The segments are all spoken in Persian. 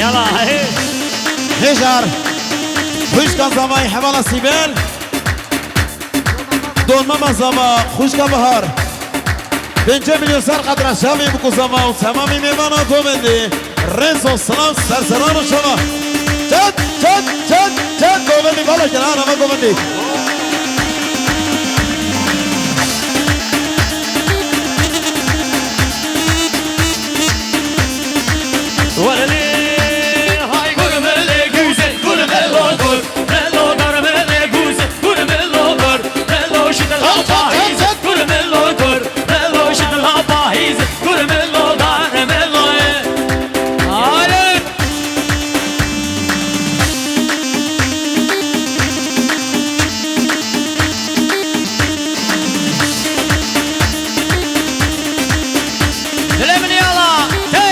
يلا هي هجر خوش کن زمای حوالا سیبل دون ماما زما خوش کن بهار 5 میلیون سر قدر شوی بکو زما و تمامی میمانا تو بندی رز و سلام سرسران و شما چد گو بندی بالا کنان همه گو بندی ولدي هاي قول ملي جوزي قول ملو قول ملو قر ملي جوزي قول ملو قر ملو شد الهباهيز قول ملو قر ملو شد الهباهيز قول ملو قر ملو هاي لمن يلا تي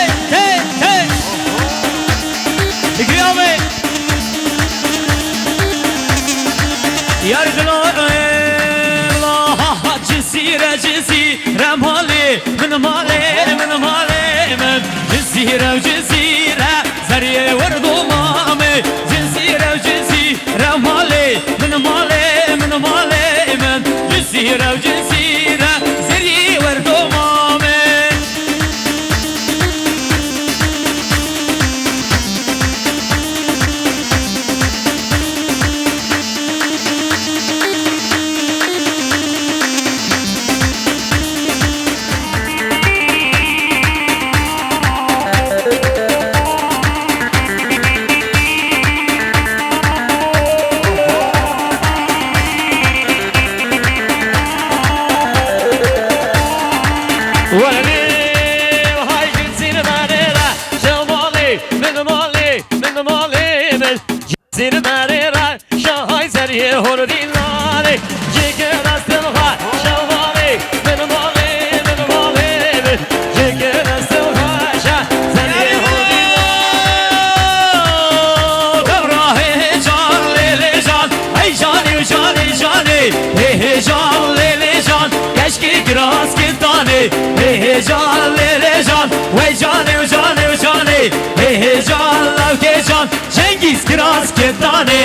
قيامي يا رجل الله جزيرة مالي من جزيرة زرية ورد ومامي جزيرة مالي من جزيرة زرية ورد ومامي زين مريرة شاي زريه هردي ناري جيك رستلها شوالي من مالي جيك رستلها شا زريه هردي ناري دبره جان ليلي جان اي جاني وجاني هي جان ليلي جان كشكي كراس كتاني هي جان ليلي جان وي جاني وجاني هي جان لو كي جان Cengiz Kiraz Ketane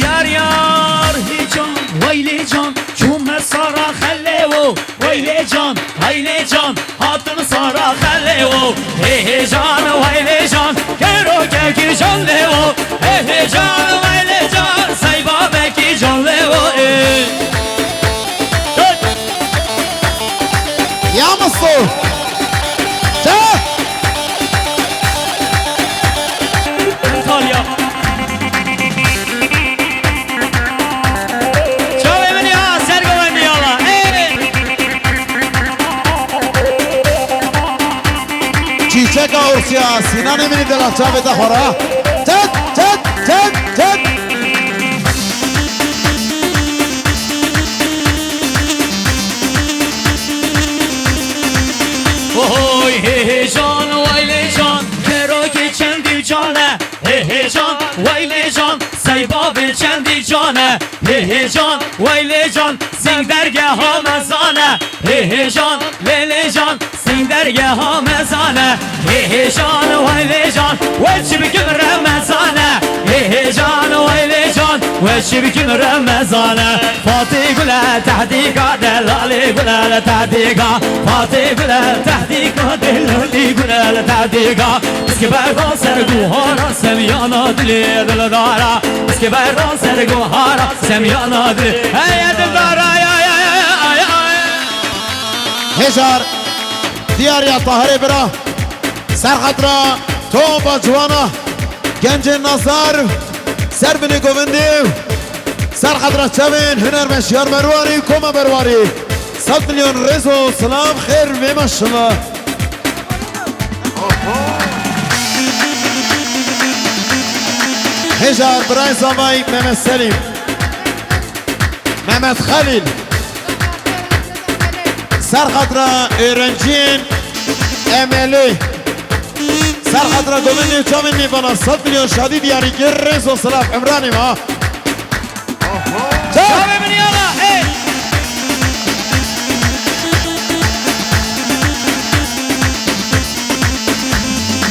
Yar heyecan vaylecan Cumhe sara khallevo vaylecan haylecan Hatını sara khallevo heyecan vaylecan Kero ki can levo heyecan vaylecan Sayba beki can levo Ya Mustafa Antalya چیچک آورسیا سینا نمیری دلچه بده خورا تد Oy heyecan vaylecan Kero geçendi cane Heyecan vaylecan Sayba bilçendi cane Heyecan vaylecan Sing dergaha mezane Heyecan lelecan Sing dergaha mezane Heyecan vaylecan Veçibikün remezane Heyecan vaylecan Veçibikün remezane Fatih güle tehdika Delali güle tehdika Fatih güle tehdika Delali güle tehdika Biski berdan serguhara Semyana dili dildara Biski berdan serguhara Semyana dili Hey dildara هزار دیار یا طاهره برا سرخطرا تو با جوانا گنج نظر سر بینی گووندی سرخطرا چوین هنر مشیار برواری کما برواری 100 میلیون رزو سلام خیر و ماشالله هزار برای زمای محمد سلیم محمد خلیل سرخطرا öğrencinin emeli سر خطر گومنی چامن میبانا 100 میلیون شادی دیاری گرز و صلاف عمرانی ما شاوي من يلا ايه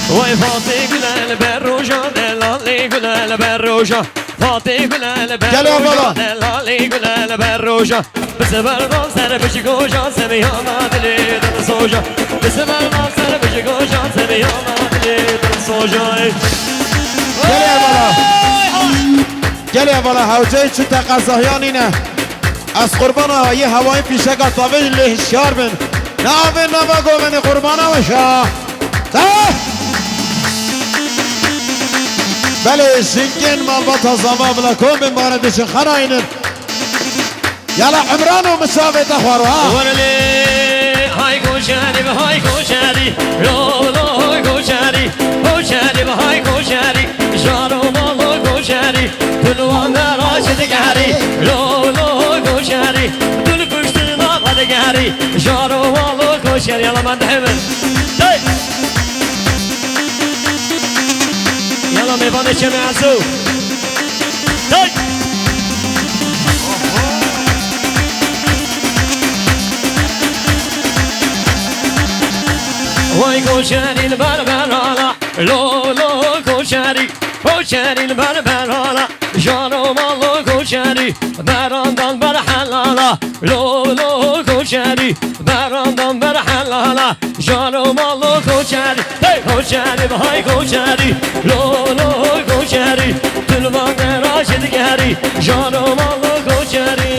وای فاطی گلال بروجا دلالی گلال بروجا فاطی گلال بروجا دلالی گلال بروجا بسبر نام سر بچی گوجا سمیانا دلی دل سوجا بسبر نام سر بچی گوجا سمیانا دلی دل سوجا گلی بالا حوجه چو تقصاهیان اینه از قربان یه هوای پیشگاه تاویج لحشیار بین ناوی نبا گومنی قربانه بشا بله شنگین مالبات زما بلا کن بین باردش خراینن یلا عمران و مساوی تخوارو ها ورلی های گوشاری به های گوشاری لولو گوشاری گوشاری به های گوشاری جارو مالو گوشاری دلوان راجد گاری لولو گوشاری دل کشتن آقاد گاری جارو مالو گوشاری یلا من دهمن یلا میوانه چه معزو وای گوشری البربرالا لولو گوشری گوشری البربرالا جانو مالو گوشری براندان بر حلالا لولو گوشری براندان بر حلالا جانو مالو گوشری گوشری بهای گوشری لولو گوشری دلوان راشد گری جانو مالو گوشری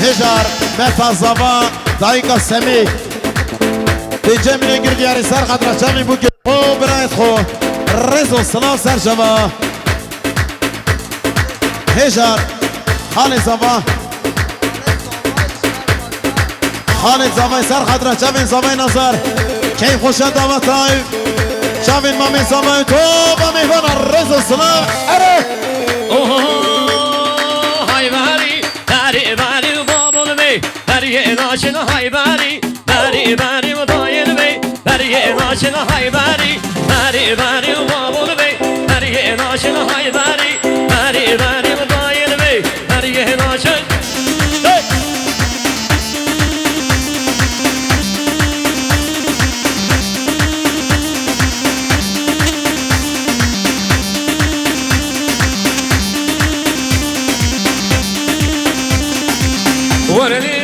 هجار متا زبا دایکا سمی دیجه من گرد یاری سر خطر چمی بو که خو برایت خو رز و سلام سر شما هجار خال زبا خال زبا سر خطر چمی زبا نظر کی خوشت دامت تایف چمی مامی زبا تو با میوان رز و سلام اره های باری باری باری بابل می باری ناشن های باری باری باری مداین می باری ناشن های باری باری باری بابل می باری ناشن های باری باری باری مداین می باری ناشن ورني